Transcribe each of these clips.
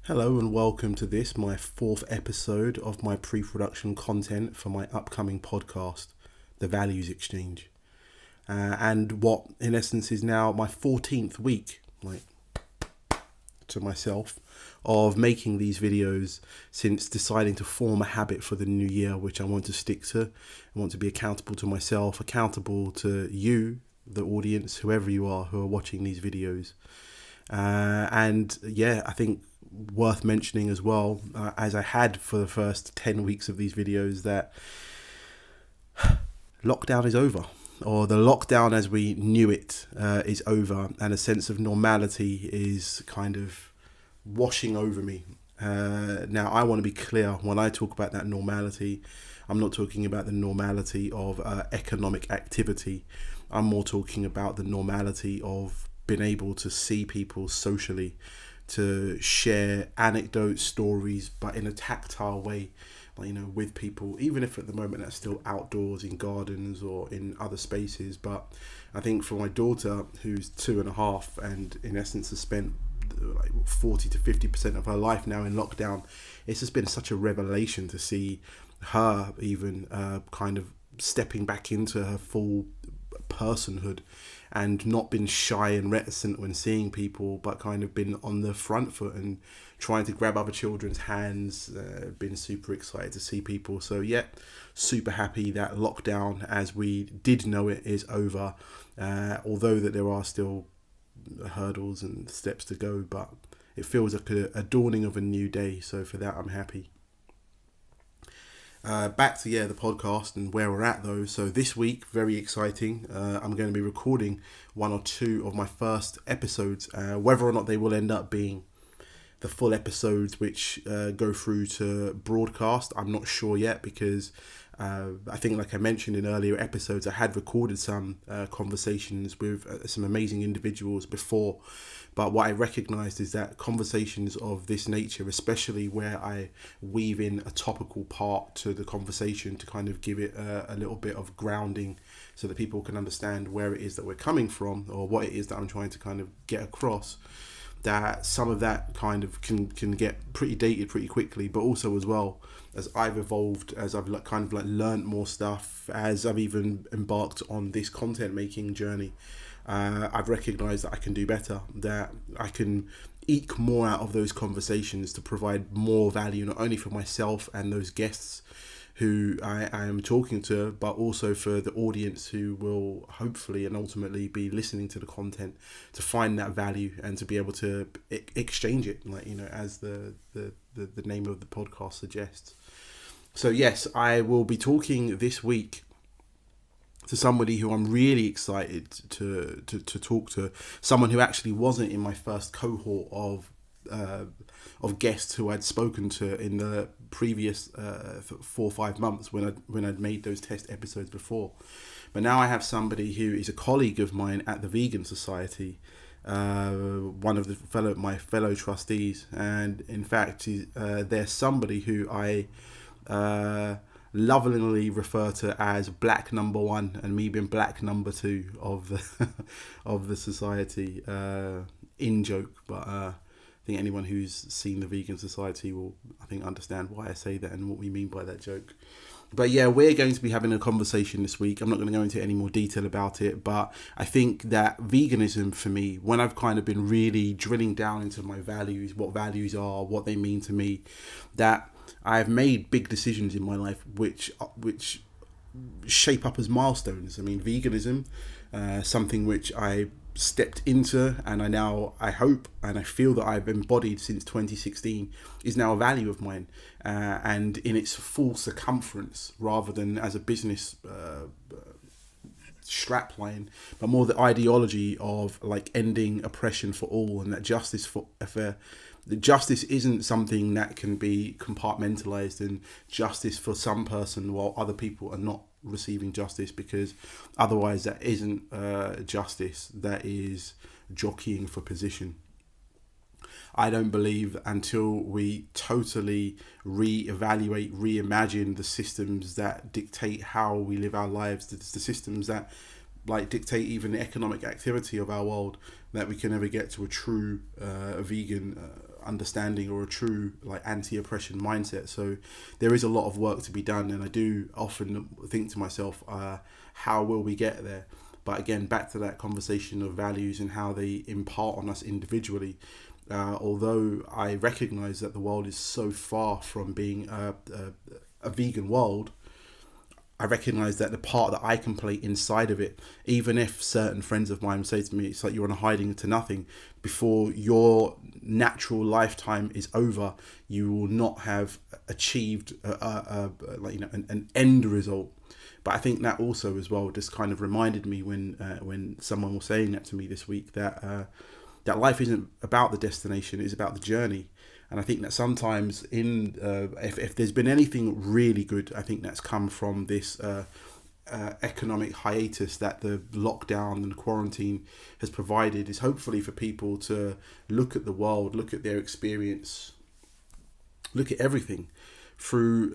Hello and welcome to this, my fourth episode of my pre-production content for my upcoming podcast, The Values Exchange. And what in essence is now my 14th week, to myself, of making these videos since deciding to form a habit for the new year, which I want to stick to. I want to be accountable to myself, accountable to you, the audience, whoever you are who are watching these videos. I think worth mentioning as well, as I had for the first 10 weeks of these videos, that lockdown is over, or the lockdown as we knew it is over, and a sense of normality is kind of washing over me. Now, I want to be clear, when I talk about that normality, I'm not talking about the normality of economic activity. I'm more talking about the normality of being able to see people socially, to share anecdotes, stories, but in a tactile way, with people, even if at the moment that's still outdoors in gardens or in other spaces. But I think for my daughter, who's 2.5 and in essence has spent 40 to 50% of her life now in lockdown, it's just been such a revelation to see her even kind of stepping back into her full personhood and not been shy and reticent when seeing people, but kind of been on the front foot and trying to grab other children's hands, been super excited to see people. So yeah, super happy that lockdown as we did know it is over, although that there are still hurdles and steps to go, but it feels like a dawning of a new day. So for that, I'm happy. Back to the podcast and where we're at though. So this week, very exciting. I'm going to be recording 1 or 2 of my first episodes. Whether or not they will end up being the full episodes which go through to broadcast, I'm not sure yet, because I think, like I mentioned in earlier episodes, I had recorded some conversations with some amazing individuals before. But what I recognised is that conversations of this nature, especially where I weave in a topical part to the conversation to kind of give it a little bit of grounding so that people can understand where it is that we're coming from or what it is that I'm trying to kind of get across, that some of that kind of can get pretty dated pretty quickly. But also as well, as I've evolved, as I've learned more stuff, as I've even embarked on this content making journey, I've recognised that I can do better, that I can eke more out of those conversations to provide more value, not only for myself and those guests who I am talking to, but also for the audience who will hopefully and ultimately be listening to the content, to find that value and to be able to exchange it, as the name of the podcast suggests. So yes, I will be talking this week to somebody who I'm really excited to talk to, someone who actually wasn't in my first cohort of guests who I'd spoken to in the previous 4 or 5 months when I'd made those test episodes before. But now I have somebody who is a colleague of mine at the Vegan Society, one of my fellow trustees, and in fact there's somebody who I lovingly refer to as Black Number 1, and me being Black Number 2 of the of the society, in joke. But I think anyone who's seen the Vegan Society will, I think, understand why I say that and what we mean by that joke. But yeah, we're going to be having a conversation this week. I'm not going to go into any more detail about it, but I think that veganism for me, when I've kind of been really drilling down into my values, what values are, what they mean to me, that I've made big decisions in my life which shape up as milestones. I mean, veganism, something which I stepped into, and I hope and I feel that I've embodied since 2016, is now a value of mine, and in its full circumference, rather than as a business strapline, but more the ideology of ending oppression for all, and that justice isn't something that can be compartmentalized, and justice for some person while other people are not receiving justice, because otherwise that isn't justice, that is jockeying for position. I don't believe until we totally reevaluate, reimagine the systems that dictate how we live our lives, the systems that dictate even the economic activity of our world, that we can ever get to a true vegan understanding or a true like anti-oppression mindset. So there is a lot of work to be done, and I do often think to myself, how will we get there? But again, back to that conversation of values and how they impart on us individually. Although I recognize that the world is so far from being a vegan world, I recognize that the part that I can play inside of it, even if certain friends of mine say to me, it's like you're on a hiding to nothing, before your natural lifetime is over, you will not have achieved an end result. But I think that also as well just kind of reminded me when someone was saying that to me this week, that that life isn't about the destination, it's about the journey. And I think that sometimes if there's been anything really good, I think that's come from this economic hiatus that the lockdown and quarantine has provided, is hopefully for people to look at the world, look at their experience, look at everything through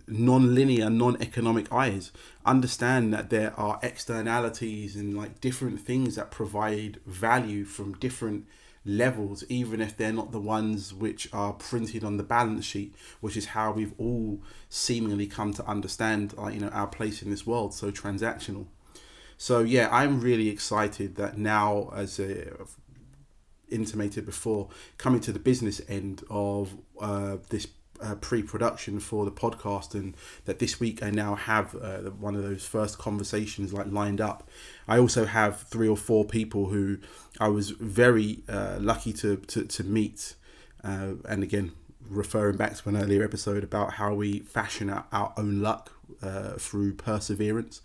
non-linear, non-economic eyes. Understand that there are externalities and like different things that provide value from different levels, even if they're not the ones which are printed on the balance sheet, which is how we've all seemingly come to understand our place in this world, so transactional. So yeah, I'm really excited that now, as intimated before, coming to the business end of this pre-production for the podcast, and that this week I now have one of those first conversations like lined up. I also have 3 or 4 people who I was very lucky to meet, and again referring back to an earlier episode about how we fashion our own luck through perseverance.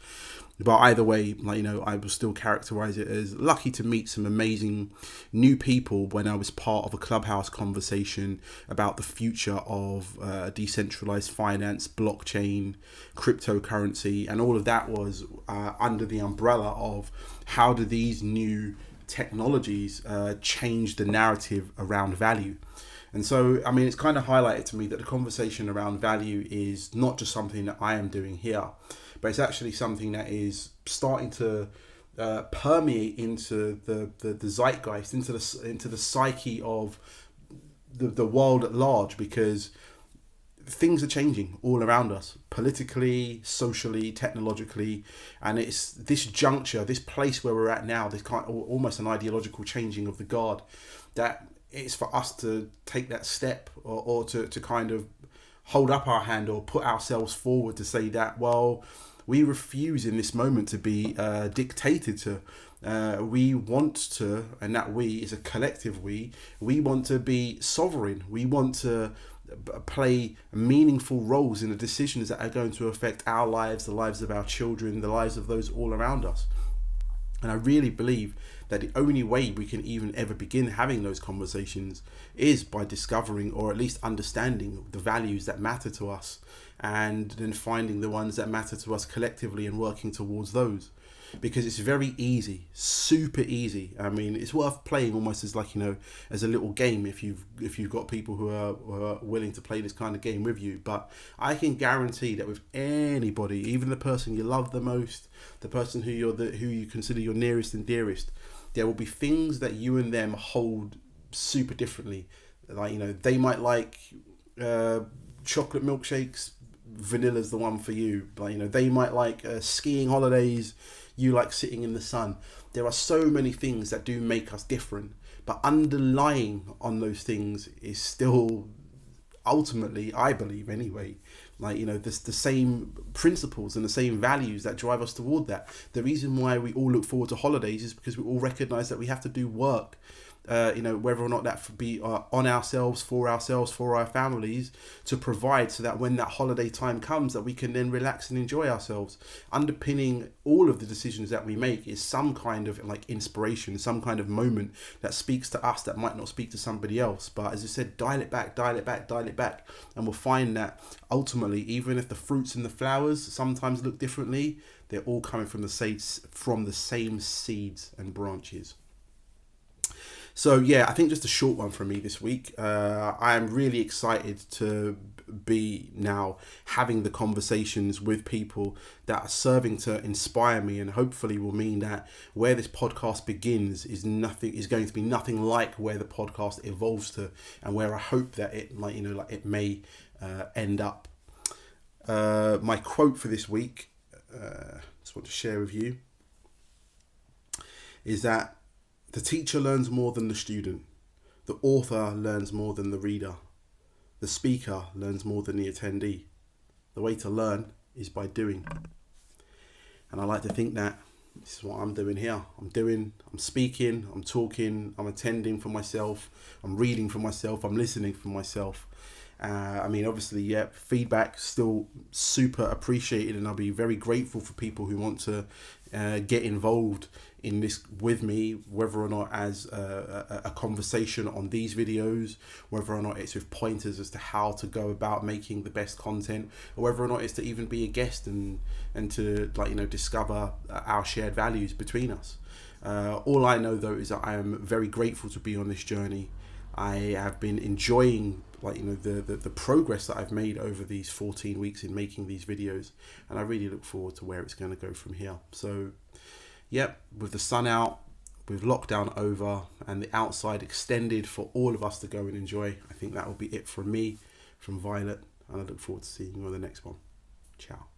But either way, I will still characterize it as lucky to meet some amazing new people when I was part of a Clubhouse conversation about the future of decentralized finance, blockchain, cryptocurrency, and all of that was under the umbrella of how do these new technologies change the narrative around value. And so, it's kind of highlighted to me that the conversation around value is not just something that I am doing here, but it's actually something that is starting to permeate into the zeitgeist, into the psyche of the world at large, because things are changing all around us, politically, socially, technologically, and it's this juncture, this place where we're at now, this kind of almost an ideological changing of the guard, that it's for us to take that step or to kind of hold up our hand or put ourselves forward to say that, well, we refuse in this moment to be dictated to. We want to, and that we is a collective we want to be sovereign. We want to play meaningful roles in the decisions that are going to affect our lives, the lives of our children, the lives of those all around us. And I really believe that the only way we can even ever begin having those conversations is by discovering, or at least understanding, the values that matter to us, and then finding the ones that matter to us collectively and working towards those. Because it's very easy, super easy. It's worth playing almost as as a little game if you've got people who are willing to play this kind of game with you. But I can guarantee that with anybody, even the person you love the most, the person who you consider your nearest and dearest, there will be things that you and them hold super differently. They might like chocolate milkshakes, vanilla's the one for you. They might like skiing holidays, you like sitting in the sun. There are so many things that do make us different, but underlying on those things is still ultimately, I believe anyway, the same principles and the same values that drive us toward that. The reason why we all look forward to holidays is because we all recognize that we have to do work, whether or not that be on ourselves, for our families, to provide so that when that holiday time comes, that we can then relax and enjoy ourselves. Underpinning all of the decisions that we make is some kind of inspiration, some kind of moment that speaks to us that might not speak to somebody else. But as I said, dial it back, and we'll find that ultimately, even if the fruits and the flowers sometimes look differently, they're all coming from the same seeds and branches. So yeah, I think just a short one from me this week. I am really excited to be now having the conversations with people that are serving to inspire me, and hopefully will mean that where this podcast begins is going to be nothing like where the podcast evolves to, and where I hope that it it may end up. My quote for this week, just want to share with you, is that the teacher learns more than the student. The author learns more than the reader. The speaker learns more than the attendee. The way to learn is by doing. And I like to think that this is what I'm doing here. I'm speaking, I'm talking, I'm attending for myself, I'm reading for myself, I'm listening for myself. Obviously, feedback still super appreciated, and I'll be very grateful for people who want to get involved in this with me, whether or not as a conversation on these videos, whether or not it's with pointers as to how to go about making the best content, or whether or not it's to even be a guest and to discover our shared values between us. All I know though is that I am very grateful to be on this journey. I have been enjoying the progress that I've made over these 14 weeks in making these videos, and I really look forward to where it's going to go from here. So with the sun out, with lockdown over, and the outside extended for all of us to go and enjoy, I think that will be it from me, from Violet, and I look forward to seeing you on the next one. Ciao.